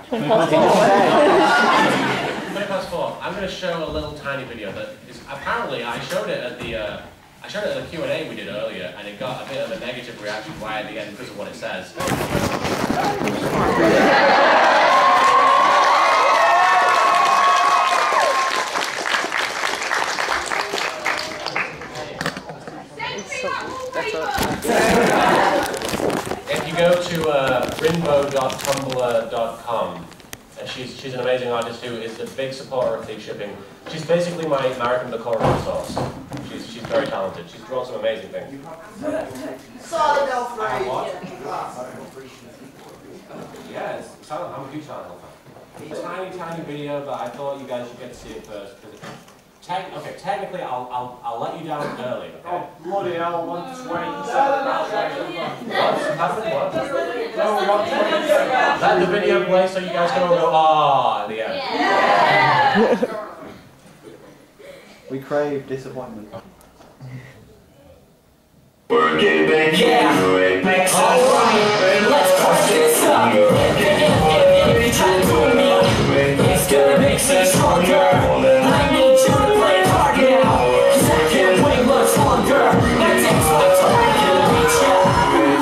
4. I'm going to show a little tiny video that is apparently I showed it at the Q&A we did earlier, and it got a bit of a negative reaction right at the end because of what it says. If you go to rinbo.tumblr.com, she's an amazing artist who is a big supporter of free shipping. She's basically my American Decorum source. She's very talented. She's drawn some amazing things. Yeah, it's silent. I'm a huge Silent Hill fan. It's a tiny video, but I thought you guys should get to see it first. Okay, technically I'll let you down early. Okay? Oh, bloody hell, 120. Let the video play so you guys can all go, ah, at the end. Yeah. We crave disappointment. We're getting back into it. Alright, let's push this up. If you try to fool me, it's gonna make me stronger. I need you to play hard now, 'cause I can't wait much longer. It takes my time to reach ya.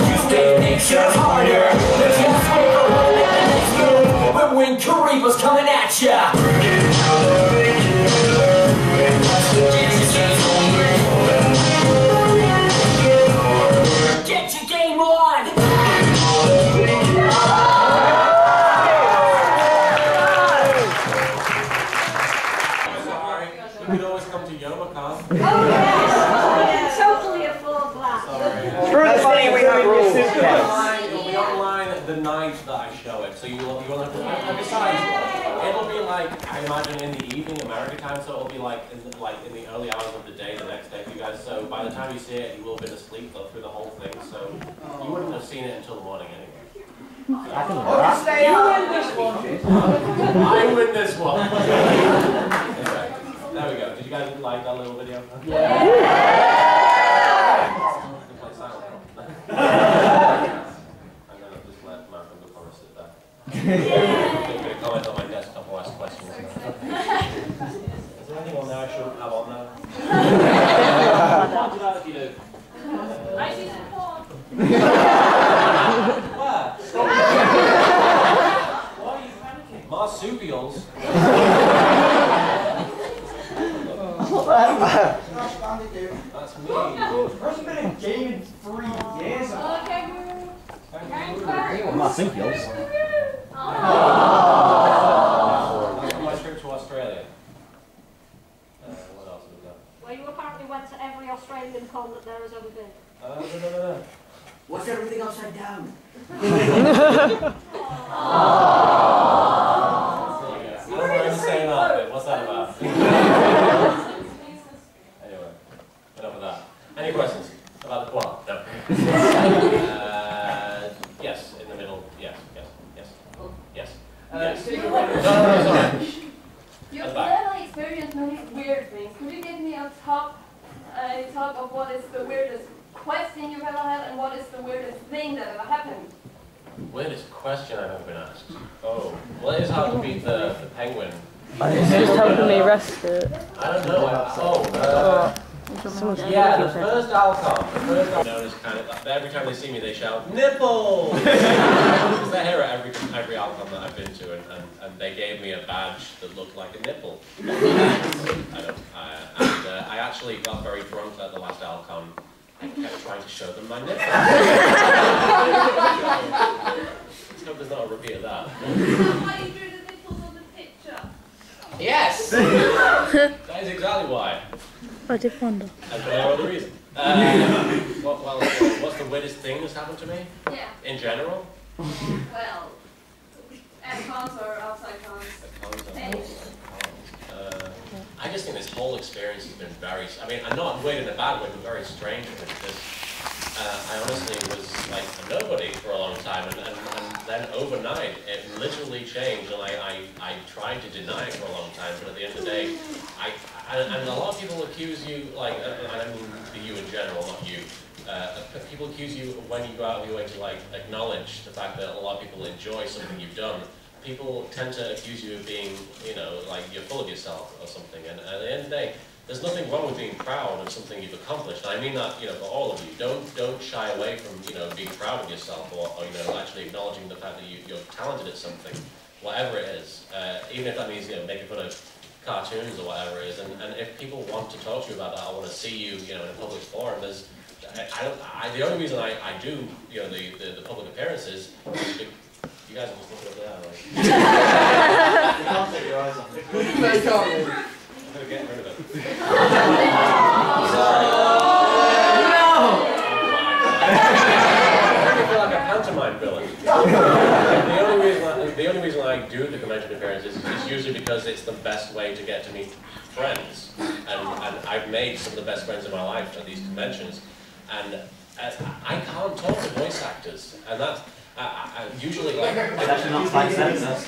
You stay things harder. Let's just wait for one and let's go. But when Kariboh's coming at ya. Get your game on! Sorry, you can always come to YomaCon. Oh yes! Totally a full glass. That's funny, we have rules. It'll be online the night that I show it, so you will have to. And besides, it'll be like, I imagine in the evening American time, so it'll be like in the early hours of the day the next day for you guys. So by the time you see it, you will have been asleep through the whole thing, so you wouldn't have seen it until the morning anyway. You win this one. I win this one. Anyway, there we go. Did you guys like that little video? Yeah. I'm gonna just let Malcolm the Forest sit there. I'm going to comment on my desktop or ask questions. Is there anything on there I shouldn't have on there? What did I do? I see support. Where? Why are you panicking? Marsupials? That's me. Hasn't been a game in 3 years. Okay. Marsupials. That's on my trip to Australia. What else have we got? Well, you apparently went to every Australian con that there has ever been. No. What's everything upside down? I'm wearing the same outfit. What's that about? Anyway, enough of that. Any questions about the quad? No. Yes, in the middle. Yes. No, sorry. You've clearly experienced many weird things. Could you give me a talk of what is the weirdest question you've ever had and what is the weirdest thing that ever happened? Weirdest question I've ever been asked. Oh, well, it is hard to beat the penguin. It's just helping me rest it. I don't know. Yeah, the first alcon. Known as kind of, every time they see me, they shout, "Nipple!" Because they're here at every alcon that I've been to, and they gave me a badge that looked like a nipple. I actually got very drunk at the last alcon. I kept trying to show them my nipple. Let's hope there's not a repeat of that. Why you drew the nipples on the picture? Yes! That is exactly why. I did wonder. And for no other reason. What's the weirdest thing that's happened to me? Yeah. In general? Well, at cons or outside cons? I just think this whole experience has been very, I'm not weird in a bad way, but very strange because I honestly was like a nobody for a long time, and then overnight it literally changed, and I tried to deny it for a long time, but at the end of the day, and a lot of people accuse you, like, I don't mean to you in general, not you, people accuse you when you go out of your way to like acknowledge the fact that a lot of people enjoy something you've done. people tend to accuse you of being, you know, like you're full of yourself or something. And at the end of the day, there's nothing wrong with being proud of something you've accomplished. And I mean that, you know, for all of you. Don't shy away from, you know, being proud of yourself or you know, actually acknowledging the fact that you're talented at something, whatever it is. Even if that means, you know, making fun of cartoons or whatever it is. And if people want to talk to you about that, I want to see you, you know, in a public forum. There's, the only reason I do, you know, the public appearances is you guys are just looking up there, like. You can't take your eyes off it. They can't. I'm getting rid of it. I feel like a pantomime villain. The only reason I do the convention appearances is usually because it's the best way to get to meet friends. And I've made some of the best friends in my life at these conventions. And I can't talk to voice actors. And that's usually like... It's actually not thankZ.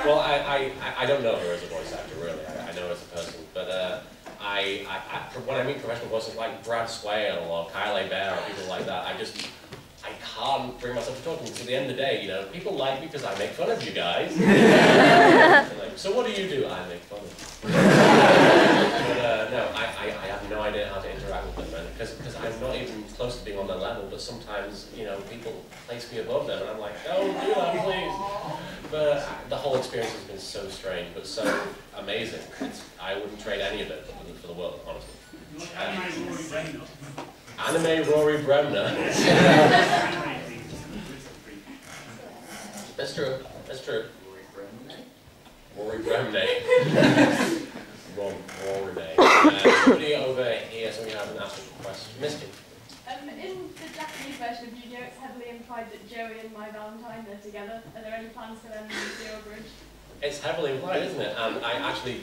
Well, I don't know her as a voice actor, really. I know her as a person. But when I meet professional voices like Brad Swale or Kyle Bear or people like that, I can't bring myself to talk to them. Because at the end of the day, you know, people like me because I make fun of you guys. Like, so what do you do? I make fun of you. But no, I have no idea how to interact with them, because I'm not even close to being on their level. But sometimes, you know, people place me above them, and I'm like, don't do that, please. But the whole experience has been so strange, but so amazing. I wouldn't trade any of it for the world, honestly. Anime Rory Bremner. That's true. That's true. Rory Bremner. Rory somebody over here, somebody hasn't asked a question. Misty. In the Japanese version of Yu-Gi-Oh! It's heavily implied that Joey and My Valentine are together. Are there any plans for them in the Zero Bridge? It's heavily implied, isn't it? And I actually,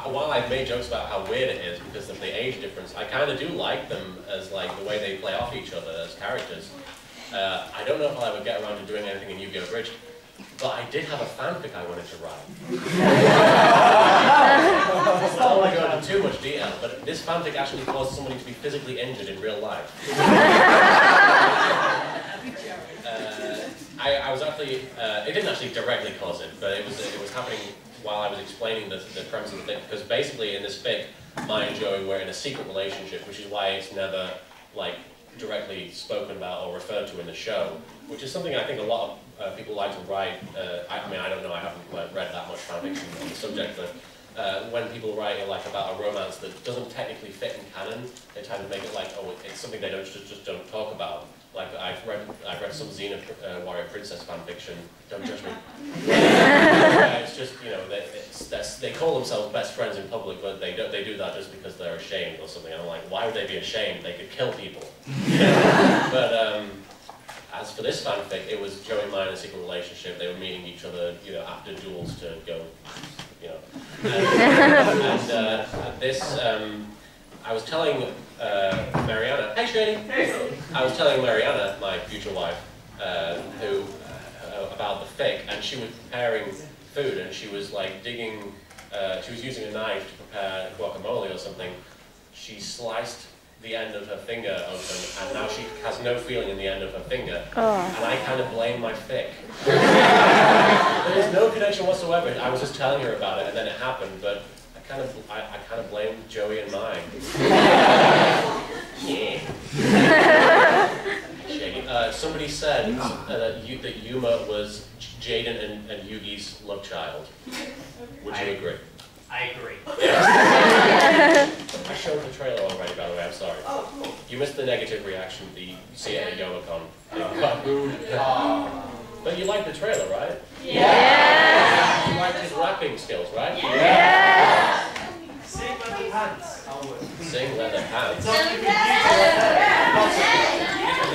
while I've made jokes about how weird it is because of the age difference, I kind of do like them as like the way they play off each other as characters. I don't know if I'll ever get around to doing anything in Yu-Gi-Oh! Bridge, but I did have a fanfic I wanted to write. I don't want to go into too much detail, but this fanfic actually caused somebody to be physically injured in real life. I was actually, it didn't actually directly cause it, but it was happening while I was explaining the premise of the thing, because basically in this fic, Maya and Joey were in a secret relationship, which is why it's never, like, directly spoken about or referred to in the show, which is something I think a lot of people like to write. I mean, I don't know, I haven't read that much fan fiction on the subject, but when people write like about a romance that doesn't technically fit in canon, they tend to make it like, oh, it's something they just don't talk about. Like I've read some Xena warrior princess fan fiction. Don't judge me. It's just, you know, they call themselves best friends in public, but they do that just because they're ashamed or something. And I'm like, why would they be ashamed? They could kill people. You know? But as for this fanfic, it was Joey and Maya in a secret relationship. They were meeting each other, you know, after duels to go, you know. And this, I was telling Mariana, hey Shady! Hey. I was telling Mariana, my future wife, about the fic, and she was preparing food, and she was like digging, she was using a knife to prepare guacamole or something. She sliced the end of her finger open, and now she has no feeling in the end of her finger. Oh. And I kind of blame my fic. There's no connection whatsoever. I was just telling her about it, and then it happened, but I kind of blame Joey and mine. Yeah. Somebody said that Yuma was Jaden and Yugi's love child. Would you agree? I agree. Yes. I showed the trailer already, by the way, I'm sorry. Oh, cool. You missed the negative reaction, you see it at Yomacon. But you like the trailer, right? Yeah! You like his rapping skills, right? Yeah! Sing leather pants. Sing leather pants. The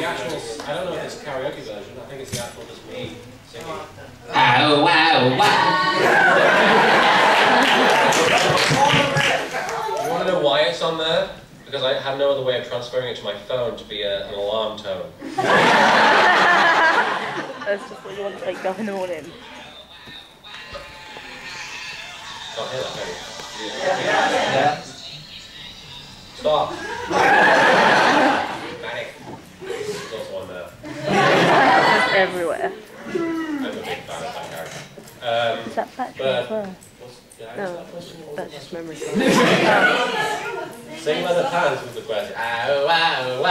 actual, I don't know if it's a karaoke version, I think it's the actual just me singing. Wow, wow, wow. You want to know why it's on there? Because I have no other way of transferring it to my phone to be an alarm tone. That's just what you want to take off in the morning. Can't hear that, can you? Yeah. Stop. everywhere. I'm a big fan of that character. Is that battery but as well? did I answer No, that question? What was that's the just question? memory. Sing Leather Pants was the question. Ow, ow, ow, ow,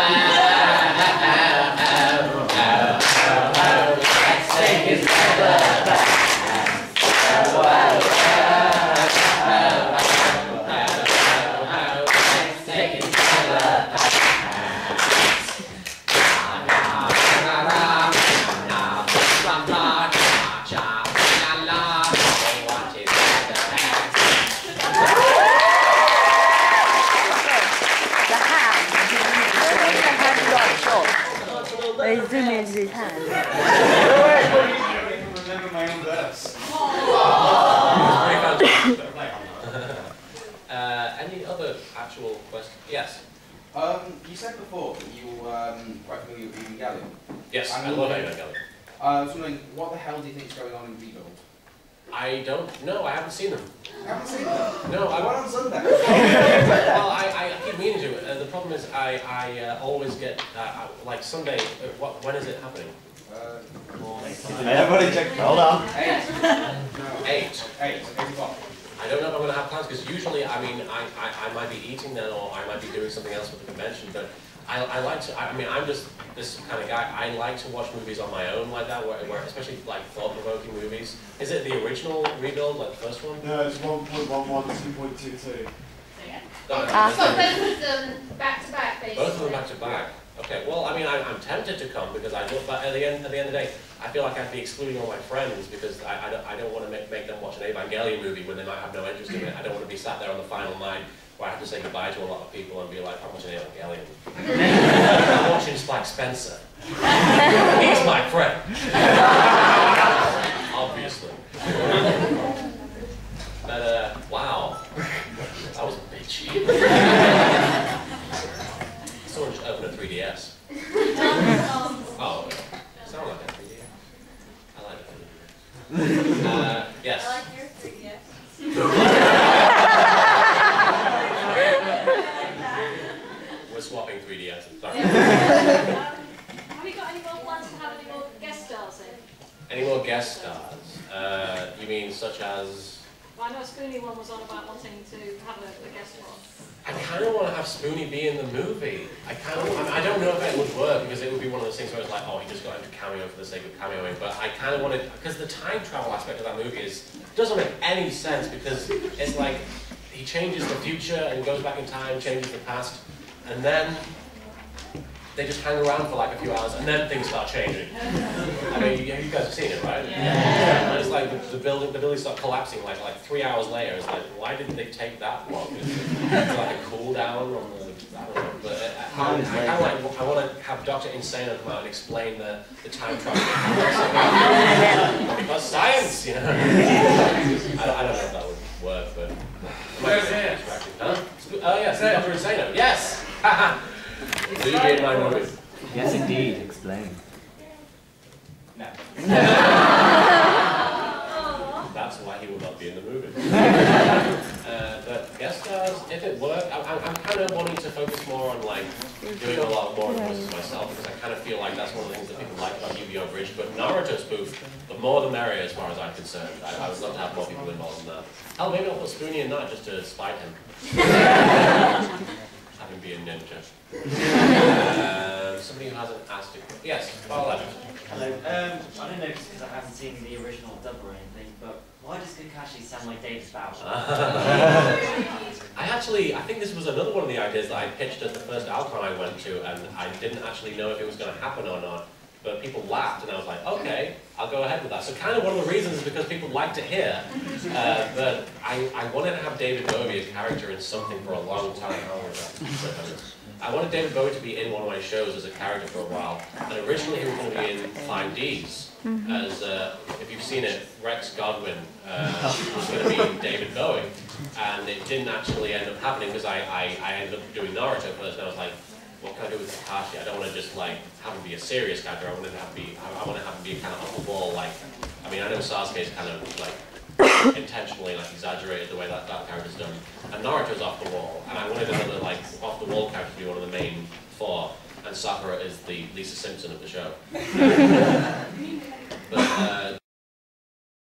ow, ow, ow, let's take his leather back. Ow, ow, ow, ow, ow, ow, let's take his leather back. He's zooming into his hand. Remember my own verse. Any other actual questions? Yes. You said before that you were quite familiar with Evangelion. Yes, I love Evangelion. I was wondering, what the hell do you think is going on in Rebuild? I don't know, I haven't seen them. You haven't seen them? No, I What on Sunday? well, I keep meaning to. The problem is I always get, like Sunday, when is it happening? Everybody check. Hold on. 8. No. 8. 8 o'clock. I don't know if I'm going to have plans, because usually, I mean, I might be eating then, or I might be doing something else with the convention, but I like to, I mean, I'm just this kind of guy, I like to watch movies on my own like that, where especially like thought-provoking movies. Is it the original Rebuild, like the first one? No, it's 1.11, 2.22. So both of them back to back, basically. Both of them back to back. Okay, well, I mean, I'm tempted to come because I look, but at the end of the day, I feel like I'd be excluding all my friends because I don't want to make them watch an Evangelion movie when they might have no interest in it. I don't want to be sat there on the final night where I have to say goodbye to a lot of people and be like, I'm watching Evangelion. I'm watching Spike Spencer. He's my friend. Obviously. But, wow. That was bitchy. Someone just opened a 3DS. Oh, sound like a 3DS. I like a 3DS. Yes. I like your 3DS. We're swapping 3DS. Sorry. Have you got any more plans to have any more guest stars in? Any more guest stars? You mean such as? Well, I know Spoonie one was on about wanting to have a guest one. I kind of want to have Spoonie be in the movie. I don't know if it would work because it would be one of those things where it's like, oh, he just got him to cameo for the sake of cameoing. But I kind of want to, because the time travel aspect of that movie doesn't make any sense because it's like he changes the future and goes back in time, changes the past, and then they just hang around for like a few hours and then things start changing. I mean, you guys have seen it, right? Yeah. And it's like the buildings start collapsing like 3 hours later. It's like, why didn't they take that long? It's like a cool down on the, I don't know. But I want to have Dr. Insano come out and explain the time travel. Because science, you know. I don't know if that would work, but it might be distracting. Huh? Oh yes, Dr. Insano. Yes. Do you get my movie? Yes, indeed. Explain. No. That's why he will not be in the movie. But guest stars, if it worked, I'm kind of wanting to focus more on like doing a lot more voices myself because I kind of feel like that's one of the things that people like about Yu-Gi-Oh! Bridge. But Naruto spoof, the more the merrier as far as I'm concerned. I would love to have more people involved in that. Hell, maybe I'll put Spoonie in that just to spite him. Have him be a ninja. Somebody who hasn't asked it. Yes, far left. Hello. I don't know because I haven't seen the original dub or anything, but why does Kakashi sound like David Bowser? I think this was another one of the ideas that I pitched at the first alcon I went to, and I didn't actually know if it was going to happen or not. But people laughed, and I was like, okay, I'll go ahead with that. So kind of one of the reasons is because people like to hear. But I wanted to have David Bowie as a character in something for a long time. I wanted David Bowie to be in one of my shows as a character for a while. And originally he was going to be in thankZ as, if you've seen it, Rex Godwin was going to be David Bowie. And it didn't actually end up happening because I ended up doing Naruto first, and I was like, what can I do with Kakashi? I don't want to just like have him be a serious character. I want to have him be kind of off the wall. Like, I mean, I know Sasuke's kind of like intentionally like exaggerated the way that character's done, and Naruto's off the wall. And I wanted another like off the wall character to be one of the main four. And and Sakura is the Lisa Simpson of the show.